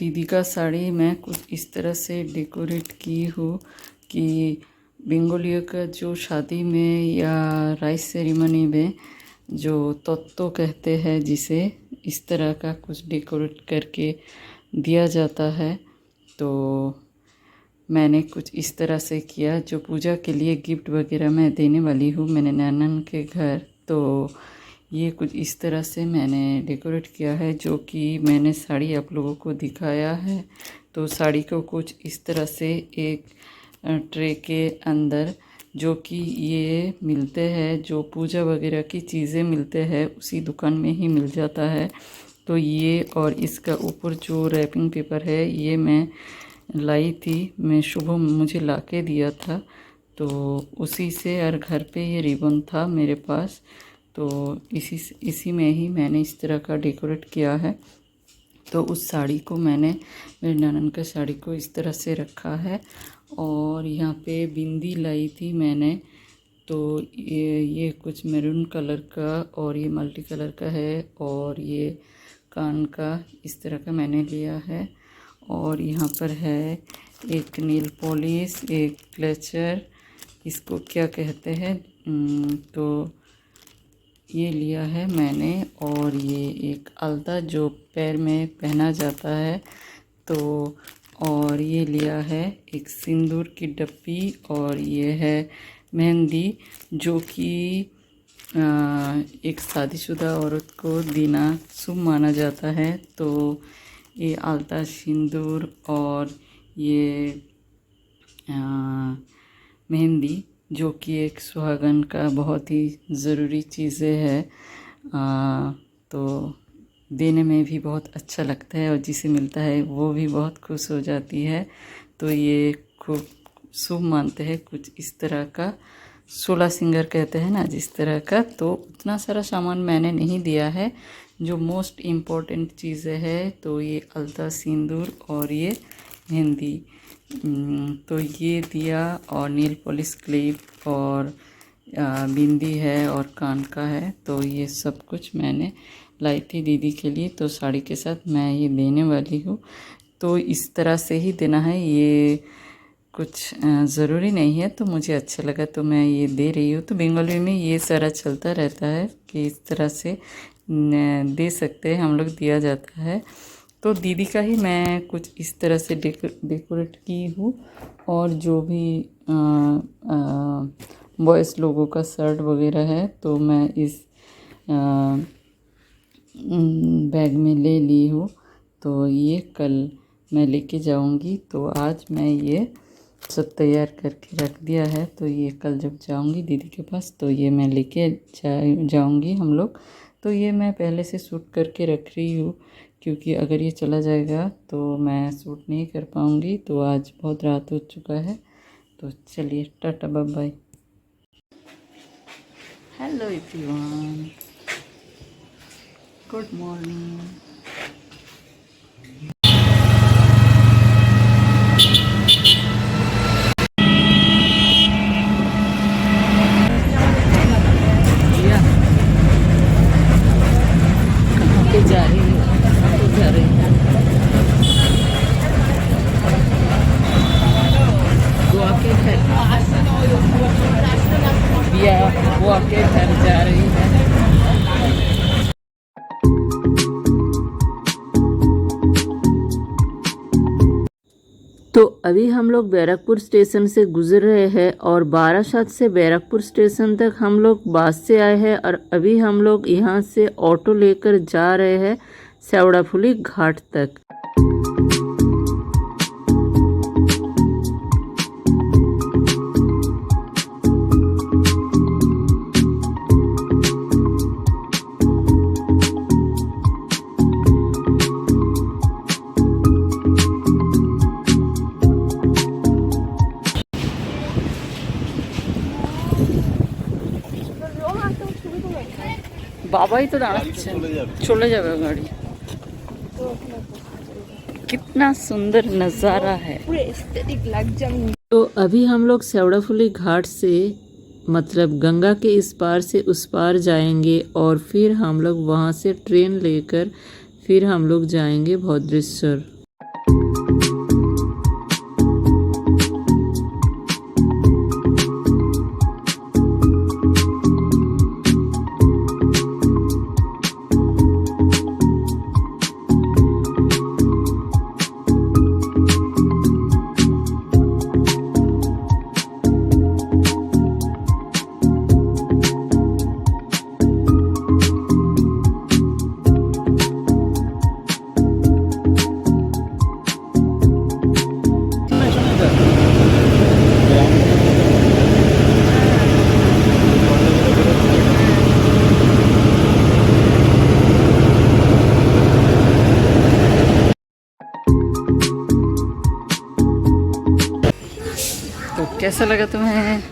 दीदी का साड़ी मैं कुछ इस तरह से डेकोरेट की हूँ कि बंगालियों का जो शादी में या राइस सेरेमनी में जो तोत्तो कहते हैं, जिसे इस तरह का कुछ डेकोरेट करके दिया जाता है। तो मैंने कुछ इस तरह से किया, जो पूजा के लिए गिफ्ट वगैरह मैं देने वाली हूँ मैंने ननन के घर। तो ये कुछ इस तरह से मैंने डेकोरेट किया है, जो कि मैंने साड़ी आप लोगों को दिखाया है। तो साड़ी को कुछ इस तरह से एक ट्रे के अंदर, जो कि ये मिलते हैं, जो पूजा वगैरह की चीज़ें मिलते हैं उसी दुकान में ही मिल जाता है। तो ये और इसका ऊपर जो रैपिंग पेपर है ये मैं लाई थी, मैं शुभम मुझे ला के दिया था। तो उसी से, और घर पे ये रिबन था मेरे पास, तो इसी में ही मैंने इस तरह का डेकोरेट किया है। तो उस साड़ी को मैंने, मेरे ननन का साड़ी को इस तरह से रखा है। और यहाँ पे बिंदी लाई थी मैंने, तो ये कुछ मैरून कलर का और ये मल्टी कलर का है, और ये कान का इस तरह का मैंने लिया है। और यहाँ पर है एक नील पॉलिश, एक क्लचर, इसको क्या कहते हैं, तो ये लिया है मैंने। और ये एक अलता जो पैर में पहना जाता है, तो और ये लिया है एक सिंदूर की डब्बी, और ये है मेहंदी, जो कि एक शादीशुदा औरत को देना शुभ माना जाता है। तो ये अलता, सिंदूर और ये मेहंदी, जो कि एक सुहागन का बहुत ही ज़रूरी चीज़ें है, तो देने में भी बहुत अच्छा लगता है, और जिसे मिलता है वो भी बहुत खुश हो जाती है। तो ये खूब शुभ मानते हैं कुछ इस तरह का, 16 सिंगर कहते हैं ना, जिस तरह का। तो उतना सारा सामान मैंने नहीं दिया है, जो मोस्ट इम्पॉर्टेंट चीज़ें है, तो ये अलता, सिंदूर और ये मेहंदी, तो ये दिया, और नील पॉलिश क्लिप, और बिंदी है, और कान का है। तो ये सब कुछ मैंने लाई थी दीदी के लिए, तो साड़ी के साथ मैं ये देने वाली हूँ। तो इस तरह से ही देना है, ये कुछ ज़रूरी नहीं है, तो मुझे अच्छा लगा तो मैं ये दे रही हूँ। तो बंगाली में ये सारा चलता रहता है कि इस तरह से दे सकते हैं हम लोग, दिया जाता है। तो दीदी का ही मैं कुछ इस तरह से डेकोरेट की हूँ। और जो भी बॉयज़ लोगों का शर्ट वगैरह है, तो मैं इस बैग में ले ली हूँ। तो ये कल मैं लेके जाऊँगी। तो आज मैं ये सब तैयार करके रख दिया है, तो ये कल जब जाऊँगी दीदी के पास, तो ये मैं लेके जाऊँगी हम लोग। तो ये मैं पहले से शूट करके रख रही हूँ, क्योंकि अगर ये चला जाएगा तो मैं शूट नहीं कर पाऊँगी। तो आज बहुत रात हो चुका है, तो चलिए tata bye bye. Hello everyone, good morning. जा रही है, जा रही है, बुआ के घर, बुआ के घर जा रही है। तो अभी हम लोग बैरकपुर स्टेशन से गुजर रहे हैं, और बारासात से बैरकपुर स्टेशन तक हम लोग बस से आए हैं, और अभी हम लोग यहाँ से ऑटो लेकर जा रहे हैं सेवड़ाफुली घाट तक। বাবাই তো দাঁড়াচ্ছে, চলে যাবে গাড়ি। कितना सुंदर नज़ारा है, पूरे एस्थेटिक लग जाएंगे। तो अभी हम लोग सेवड़ाफुली घाट से, मतलब गंगा के इस पार से उस पार जाएंगे, और फिर हम लोग वहाँ से ट्रेन लेकर फिर हम लोग जाएंगे भद्रेश्वर। कैसा लगा तुम्हें?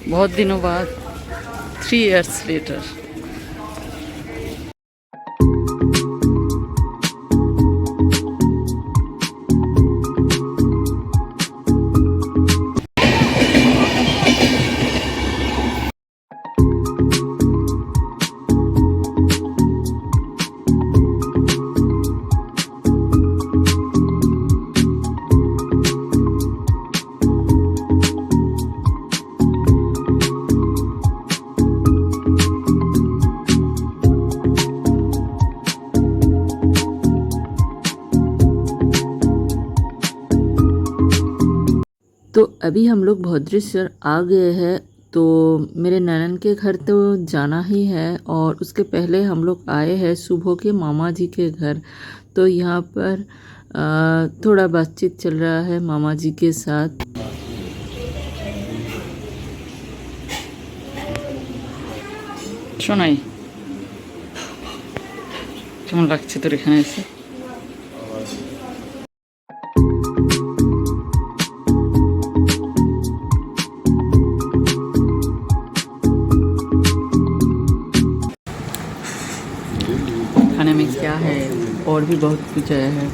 बहुत दिनों बाद, 3 years later। तो अभी हम लोग भद्रेश्वर आ गए हैं। तो मेरे ननन के घर तो जाना ही है, और उसके पहले हम लोग आए हैं सुबह के मामा जी के घर। तो यहाँ पर थोड़ा बातचीत चल रहा है मामा जी के साथ। শোনাই, কেমন লাগছে তোর এখানে এসে? खाने में क्या है? और भी बहुत कुछ आया है।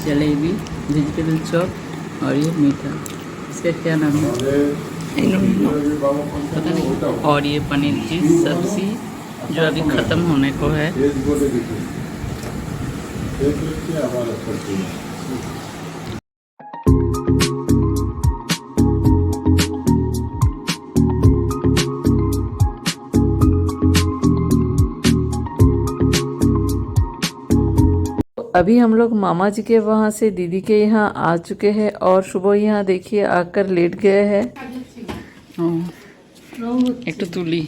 जलेबी, वेजिटेबल चॉप और ये मीठा, इसका क्या नाम है पता नहीं। और ये पनीर की सब्जी जो अभी ख़त्म होने को है। अभी हम लोग मामा जी के वहाँ से दीदी के यहाँ आ चुके हैं, और सुबह यहाँ देखिए आकर लेट गए हैं। एक तो तुली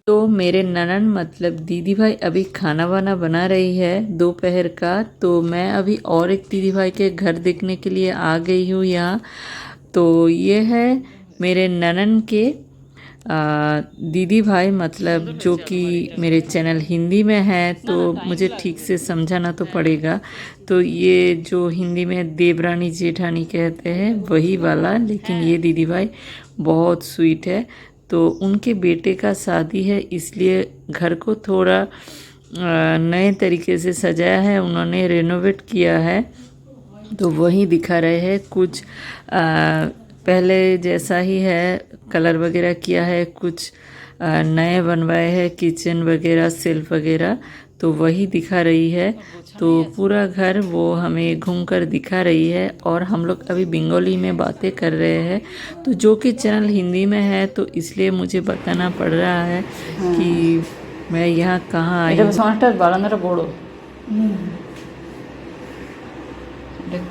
तो मेरे ननन मतलब दीदी भाई अभी खाना वाना बना रही है दोपहर का। तो मैं अभी और एक दीदी भाई के घर देखने के लिए आ गई हूँ यहाँ। तो ये है मेरे ननन के दीदी भाई, मतलब जो कि मेरे चैनल हिंदी में है, तो मुझे ठीक से समझाना तो पड़ेगा। तो ये जो हिंदी में देवरानी जेठानी कहते हैं वही वाला, लेकिन ये दीदी भाई बहुत स्वीट है। तो उनके बेटे का शादी है, इसलिए घर को थोड़ा नए तरीके से सजाया है, उन्होंने रेनोवेट किया है। तो वही दिखा रहे हैं, कुछ पहले जैसा ही है, कलर वगैरह किया है, कुछ नए बनवाए हैं, किचन वगैरह, सेल्फ वगैरह, तो वही दिखा रही है। तो पूरा घर वो हमें घूमकर दिखा रही है, और हम लोग अभी बंगाली में बातें कर रहे हैं। तो जो कि चैनल हिंदी में है, तो इसलिए मुझे बताना पड़ रहा है कि मैं यहाँ कहाँ आई हूँ। বারান্দাটা বড়,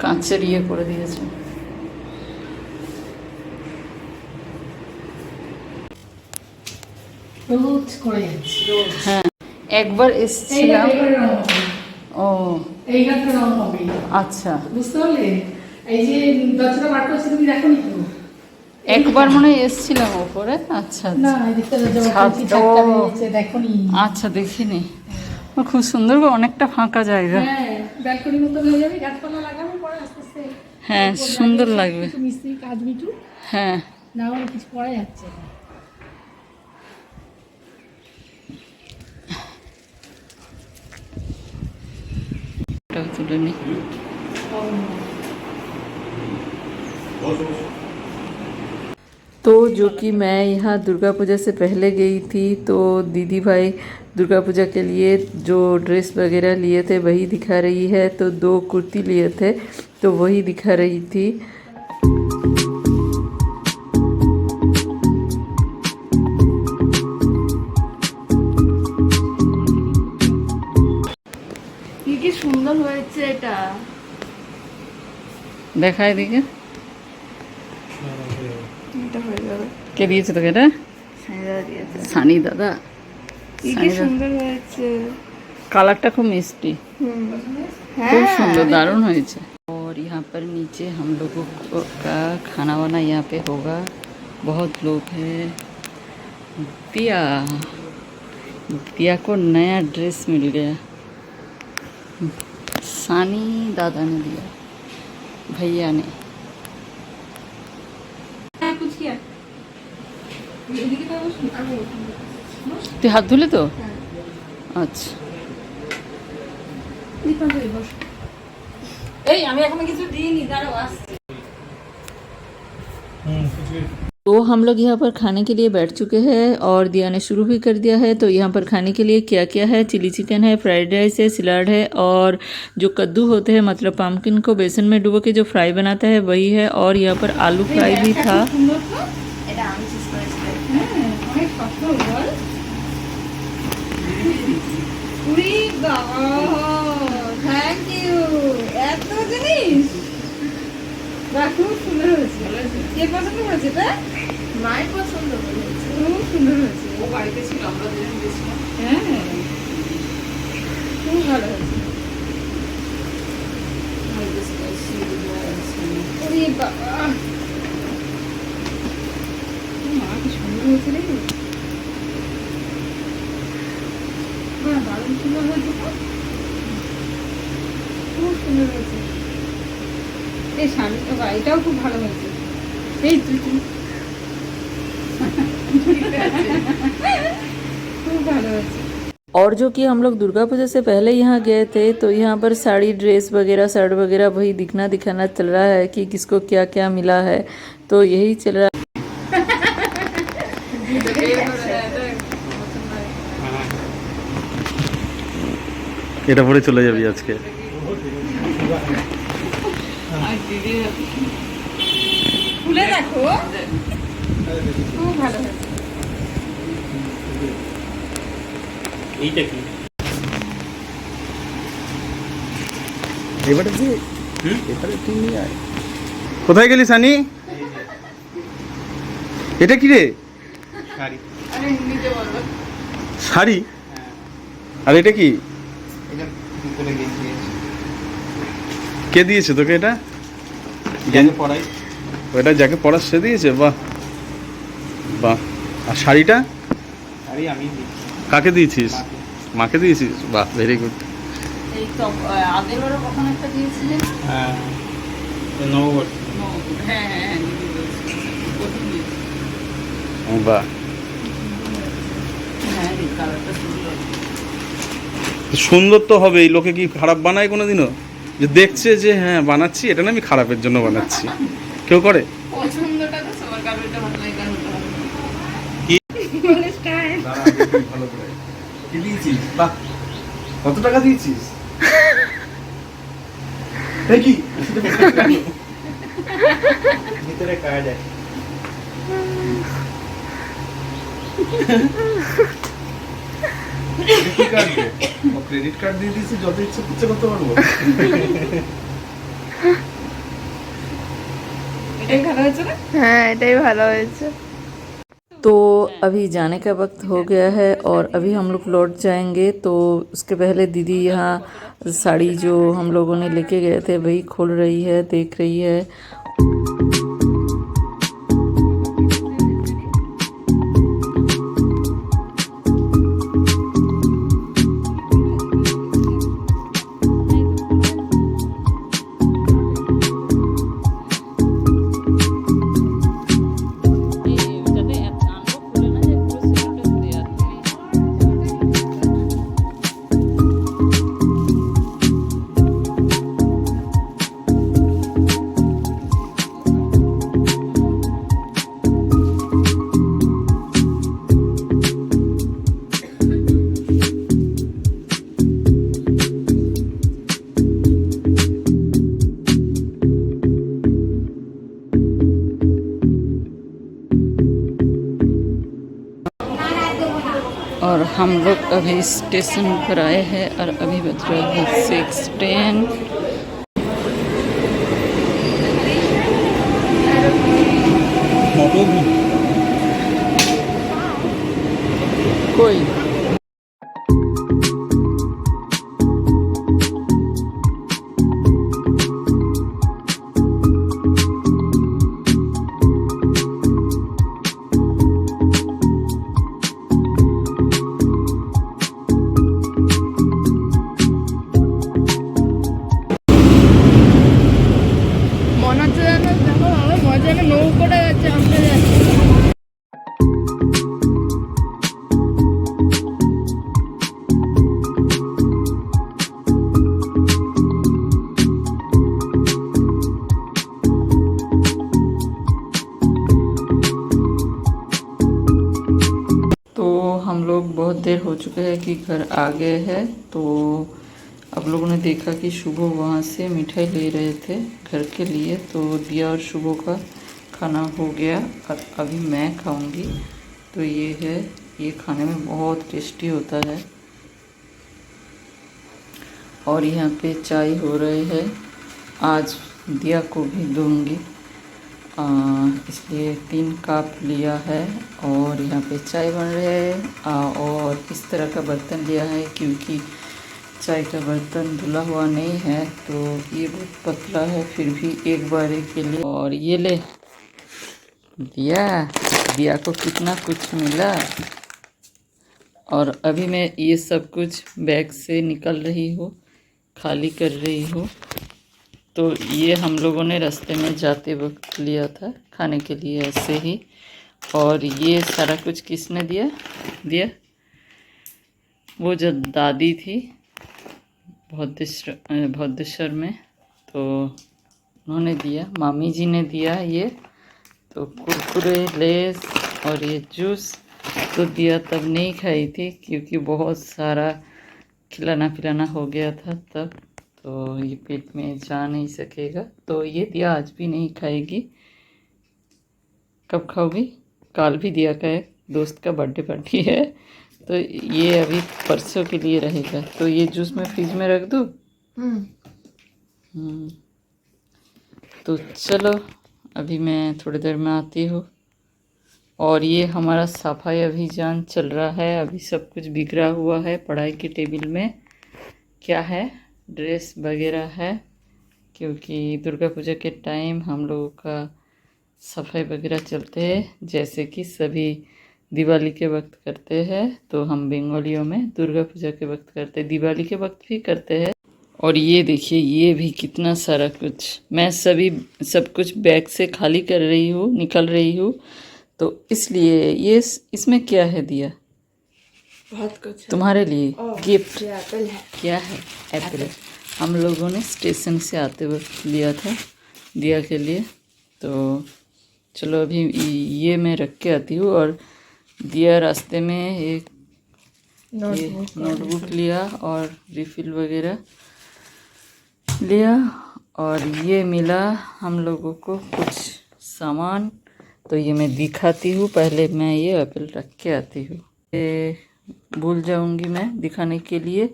কাঁচের ইয়ে করে দিয়েছে। হ্যাঁ, একবার এসেছিলাম। ও আচ্ছা, বুঝতে পারলে? এই যে দরজাটা বার করছি তুমি দেখোনি তো? একবার মনে হয় এসেছিলাম ওপরে। আচ্ছা না, দেখোনি? আচ্ছা, দেখিনি। খুব সুন্দর, অনেকটা ফাঁকা জায়গা। ব্যালকনির মতো হয়ে যাবে, গাছপালা লাগানো পরে আস্তে আস্তে। হ্যাঁ, সুন্দর লাগবে। মিস্ত্রি কাজ বিটু। হ্যাঁ, না হলে কিছু করা যাচ্ছে না। তুলে নি। तो जो कि मैं यहाँ दुर्गा पूजा से पहले गई थी, तो दीदी भाई दुर्गा पूजा के लिए जो ड्रेस वगैरह लिए थे वही दिखा रही है। तो 2 कुर्ती लिए थे, तो वही दिखा रही थी। কি সুন্দর হয়েছে এটা, দেখাই দিকে। কে দিয়েছে তোকে এটা? সানি দাদা। কি সুন্দর হয়েছে, কালারটা খুব মিষ্টি, খুব সুন্দর, দারুণ হয়েছে। और यहाँ पर नीचे हम लोगों का खाना वाना यहाँ पे होगा। बहुत लोग हैं। दिया दिया को नया ड्रेस मिल गया। सानी दादा ने दिया, भैया ने। कुछ किया তুই হাত ধুলে তো? আচ্ছা, এই আমি এখনো কিছু দিইনি, দাঁড়াও আসছি। तो हम लोग यहाँ पर खाने के लिए बैठ चुके हैं और दिया ने शुरू भी कर दिया है। तो यहाँ पर खाने के लिए क्या क्या है, चिली चिकन है, फ्राइड राइस है, सलाद है और जो कद्दू होते हैं मतलब पम्पकिन को बेसन में डुबो के जो फ्राई बनाता है वही है। और यहाँ पर आलू फ्राई भी था। থ্যাংক ইউ, এত জিনিস খুব সুন্দর হয়েছে। কে পছন্দ করেছে? এটা মায়ের পছন্দ করেছে, খুব সুন্দর হয়েছে। ও বাড়িতে ছিল, আমরা দুজন গেছিলাম। হ্যাঁ, খুব ভালো হয়েছে। ওরে বাবা, মা কি সুন্দর হয়েছে রে। দারুণ সুন্দর হয়েছে, খুব সুন্দর হয়েছে। এই শাড়িটা, এটাও খুব ভালো হয়েছে। এই তুই খুব ভালো হয়েছে। और जो कि हम लोग दुर्गा पूजा से पहले यहाँ गए थे तो यहाँ पर साड़ी ड्रेस वगैरह शर्ट वगैरह वही दिखाना चल रहा है कि किसको क्या क्या मिला है। तो यही चल रहा है। এটা পরে চলে যাবি আজকে। খুলে দেখো, খুব ভালো হয়েছে। এইটা কি? এবারে দিয়ে এবারে তুই নিয়ে আয়। কোথায় গেলি সানি? এটা কি রে? শাড়ি। আরে হিন্দিতে বলো। শাড়ি? আর এটা কি? এটা ভিতরে গেঞ্জি আছে। কে দিয়েছে তোকে এটা? যাকে পড়াই। ওটা যাকে পড়াস সে দিয়েছে? বাহ বাহ। আর শাড়িটা? শাড়ি আমি দিয়েছি। কাকে দিয়েছিস? মাকে দিয়েছিস? বাহ, ভেরি গুড। এই তো আগের বারও কখন একটা দিয়েছিলেন? হ্যাঁ, নববর্ষ। হ্যাঁ হ্যাঁ, বাহ, হ্যাঁ রে, কালারটা সুন্দর। সুন্দর তো হবেই। লোকে কি খারাপ বানায় কোনোদিনও? যে দেখছে যে হ্যাঁ বানাচ্ছি, এটা না আমি খারাপের জন্য বানাচ্ছি, কেউ করে? পছন্দটা তো সবার, কারোর এটা ভালো লাগে, কারোর এটা ভালো লাগে। কি? মানে স্টাইল। ভালো করে কি দিয়েছিস? বাহ, কত টাকা দিয়েছিস? কি ভিতরে কার্ড আছে। কি কার্ড? ক্রেডিট কার্ড দিয়ে দিয়েছিস, যত ইচ্ছে খুঁজে করতে পারবো। এটাই ভালো হয়েছে না? हाँ एटाई भालो হয়েছে। तो अभी जाने का वक्त हो गया है और अभी हम लोग लौट जाएंगे। तो उसके पहले दीदी यहाँ साड़ी जो हम लोगों ने लेके गए थे वही खोल रही है, देख रही है। और हम लोग अभी स्टेशन पर आए हैं और अभी बज रहा है 6:10। कोई পড়ে যাচ্ছে আমরা যাচ্ছি तो हम लोग बहुत देर हो चुके हैं कि घर आ गए हैं। तो आप लोगों ने देखा कि शुभो वहाँ से मिठाई ले रहे थे घर के लिए। तो दिया और शुभो का खाना हो गया और अभी मैं खाऊंगी। तो ये है, ये खाने में बहुत टेस्टी होता है। और यहाँ पे चाय हो रहे हैं, आज दिया को भी दूंगी इसलिए 3 कप लिया है। और यहाँ पे चाय बन रहे हैं और इस तरह का बर्तन लिया है क्योंकि चाय का बर्तन धुला हुआ नहीं है। तो ये बहुत पतला है, फिर भी एक बारी के लिए। और ये ले दिया को कितना कुछ मिला। और अभी मैं ये सब कुछ बैग से निकल रही हूँ, खाली कर रही हूँ। तो ये हम लोगों ने रास्ते में जाते वक्त लिया था खाने के लिए ऐसे ही। और ये सारा कुछ किसने दिया वो जो दादी थी भद्रेश्वर में, तो उन्होंने दिया, मामी जी ने दिया ये। तो कुरकुरे, लेस और ये जूस तो दिया तब नहीं खाई थी क्योंकि बहुत सारा खिलाना पिलाना हो गया था तब, तो ये पेट में जा नहीं सकेगा। तो ये दिया आज भी नहीं खाएगी। कब खाओगी? कल भी दिया का एक दोस्त का बर्थडे पार्टी है, तो ये अभी परसों के लिए रहेगा। तो ये जूस मैं फ्रिज में रख दूँ? तो चलो अभी मैं थोड़ी देर में आती हूँ। और ये हमारा सफाई अभियान चल रहा है। अभी सब कुछ बिखरा हुआ है पढ़ाई के टेबल में, क्या है, ड्रेस वगैरह है, क्योंकि दुर्गा पूजा के टाइम हम लोगों का सफाई वगैरह चलते हैं जैसे कि सभी दिवाली के वक्त करते हैं। तो हम बंगालियों में दुर्गा पूजा के वक्त करते हैं, दिवाली के वक्त भी करते हैं। और ये देखिए, ये भी कितना सारा कुछ, मैं सब कुछ बैग से खाली कर रही हूँ, निकल रही हूँ। तो इसलिए ये इसमें क्या है दिया? बहुत कुछ तुम्हारे लिए गिफ्ट। एप्पल है। क्या है? एप्पल। हम लोगों ने स्टेशन से आते वक्त लिया था दिया के लिए। तो चलो अभी ये मैं रख के आती हूँ। और दिया रास्ते में एक नोटबुक लिया और रिफिल वगैरह लिया। और ये मिला हम लोगों को कुछ सामान, तो ये मैं दिखाती हूँ। पहले मैं ये एप्पल रख के आती हूँ, भूल जाऊंगी मैं दिखाने के लिए।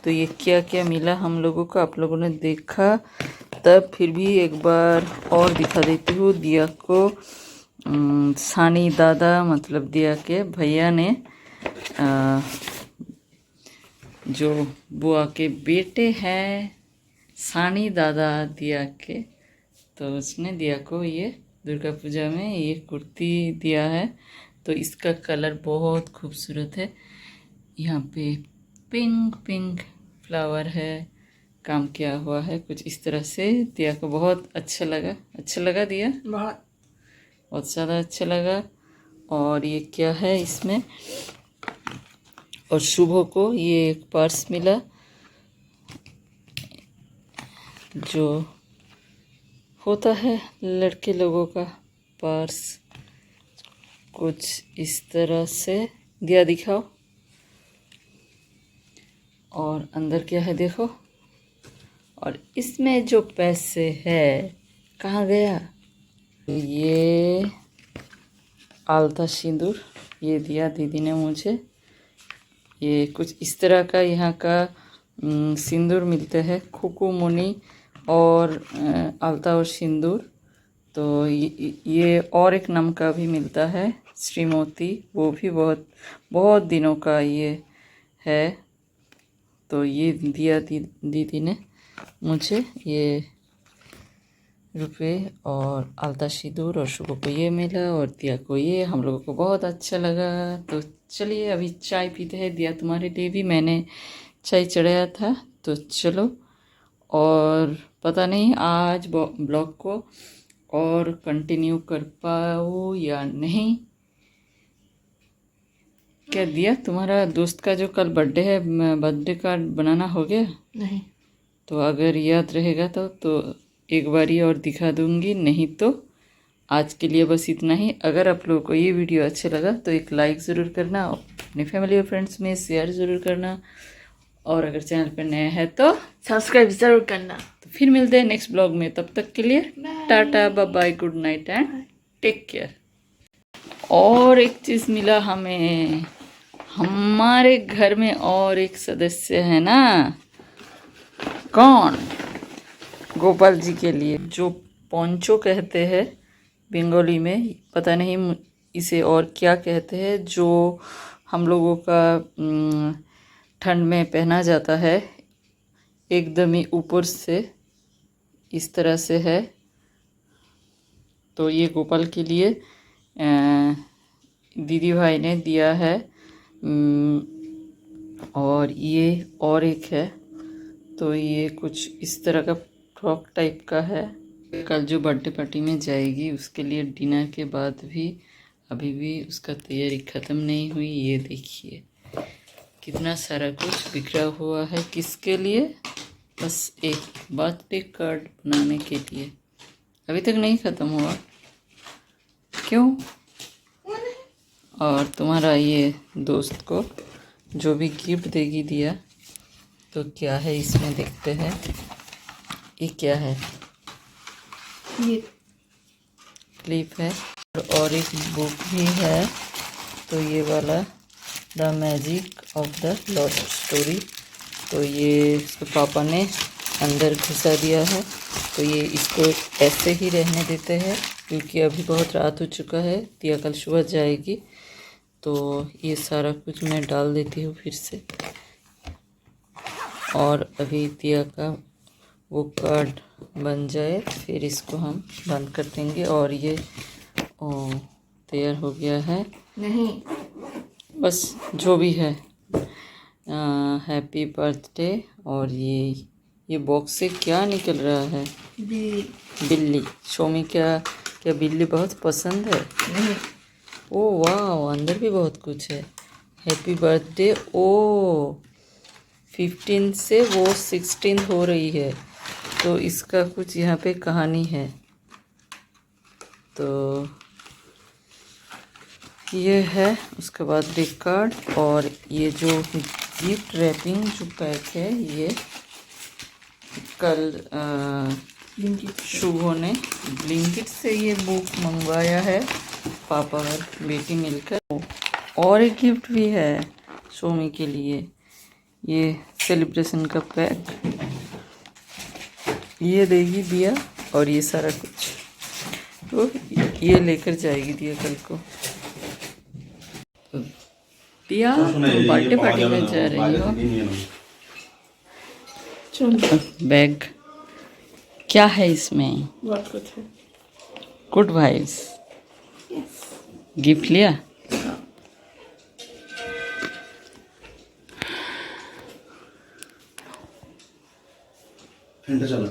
तो ये क्या क्या मिला हम लोगों को, आप लोगों ने देखा तब, फिर भी एक बार और दिखा देती हूँ। दिया को सानी दादा, मतलब दिया के भैया ने, जो बुआ के बेटे हैं सानी दादा दिया के, तो उसने दिया को ये दुर्गा पूजा में ये कुर्ती दिया है। तो इसका कलर बहुत खूबसूरत है, यहाँ पे पिंक पिंक फ्लावर है, काम किया हुआ है कुछ इस तरह से। दिया को बहुत अच्छा लगा दिया, बहुत ज़्यादा अच्छा लगा। और ये क्या है इसमें, और शुभो को ये एक पर्स मिला जो होता है लड़के लोगों का पर्स, कुछ इस तरह से दिया, दिखाओ। और अंदर क्या है देखो। और इसमें जो पैसे है कहाँ गया? ये आलता सिंदूर ये दिया दीदी ने मुझे। ये कुछ इस तरह का यहाँ का सिंदूर मिलते हैं, खुकुमुनी और आलता और सिंदूर। तो ये और एक नाम का भी मिलता है, श्रीमोती, वो भी बहुत दिनों का ये है। तो ये दिया दीदी ने मुझे ये रुपए और आलता सिंदूर, और शुभ को ये मिला और दिया को ये। हम लोगों को बहुत अच्छा लगा। तो चलिए अभी चाय पीते हैं। दिया तुम्हारे लिए भी मैंने चाय चढ़ाया था, तो चलो। और पता नहीं आज ब्लॉग को और कंटिन्यू कर पाओ या नहीं। क्या दिया तुम्हारा दोस्त का जो कल बर्थडे है, बर्थडे कार्ड बनाना हो गया? नहीं। तो अगर याद रहेगा तो एक बारी और दिखा दूंगी, नहीं तो आज के लिए बस इतना ही। अगर आप लोगों को ये वीडियो अच्छा लगा तो एक लाइक ज़रूर करना, अपने फैमिली और फ्रेंड्स में शेयर ज़रूर करना, और अगर चैनल पर नया है तो सब्सक्राइब जरूर करना। तो फिर मिलते हैं नेक्स्ट ब्लॉग में। तब तक के लिए tata, bye bye, good night and take care. और एक चीज़ मिला हमें, हमारे घर में और एक सदस्य है ना, कौन? गोपाल जी के लिए जो पोंचो कहते हैं बंगाली में, पता नहीं इसे और क्या कहते हैं, जो हम लोगों का ठंड में पहना जाता है, एकदम ही ऊपर से इस तरह से है। तो ये गोपाल के लिए दीदी भाई ने दिया है। और ये और एक है, तो ये कुछ इस तरह का फ्रॉक टाइप का है। कल जो बर्थडे पार्टी में जाएगी उसके लिए डिनर के बाद भी अभी भी उसका तैयारी ख़त्म नहीं हुई। ये देखिए कितना सारा कुछ बिखरा हुआ है। किसके लिए? बस एक बर्थडे कार्ड बनाने के लिए। अभी तक नहीं ख़त्म हुआ। क्यों? और तुम्हारा ये दोस्त को जो भी गिफ्ट देगी दिया, तो क्या है इसमें देखते हैं। ये क्या है? ये क्लिप है और एक बुक भी है। तो ये वाला the magic of the lost story, तो ये इसके पापा ने अंदर घुसा दिया है। तो ये इसको ऐसे ही रहने देते हैं क्योंकि अभी बहुत रात हो चुका है, तिया कल सुबह जाएगी। तो ये सारा कुछ मैं डाल देती हूँ फिर से, और अभी तिया का वो कार्ड बन जाए फिर इसको हम बंद कर देंगे। और ये तैयार हो गया है। नहीं, बस जो भी है, हैप्पी बर्थडे। और ये बॉक्स से क्या निकल रहा है? बिल्ली। शोमी क्या क्या बिल्ली बहुत पसंद है? नहीं। ओ वाह, अंदर भी बहुत कुछ है। Happy birthday. ओ 15 से वो 16 हो रही है, तो इसका कुछ यहाँ पे कहानी है। तो ये है उसके बाद बर्थडे कार्ड। और ये जो गिफ्ट रैपिंग जो पैक है, ये कल शुभ ने ब्लिंकिट से ये बुक मंगवाया है, पापा और बेटी मिलकर। और एक गिफ्ट भी है सोमी के लिए, ये सेलिब्रेशन का पैक ये देगी दिया। और ये सारा कुछ तो ये लेकर जाएगी दिया कल को। दिया बर्थडे पार्टी में जा रही हो। बैग क्या है इसमें? बहुत कुछ है। Good vibes. गिफ्ट लिया? चलो।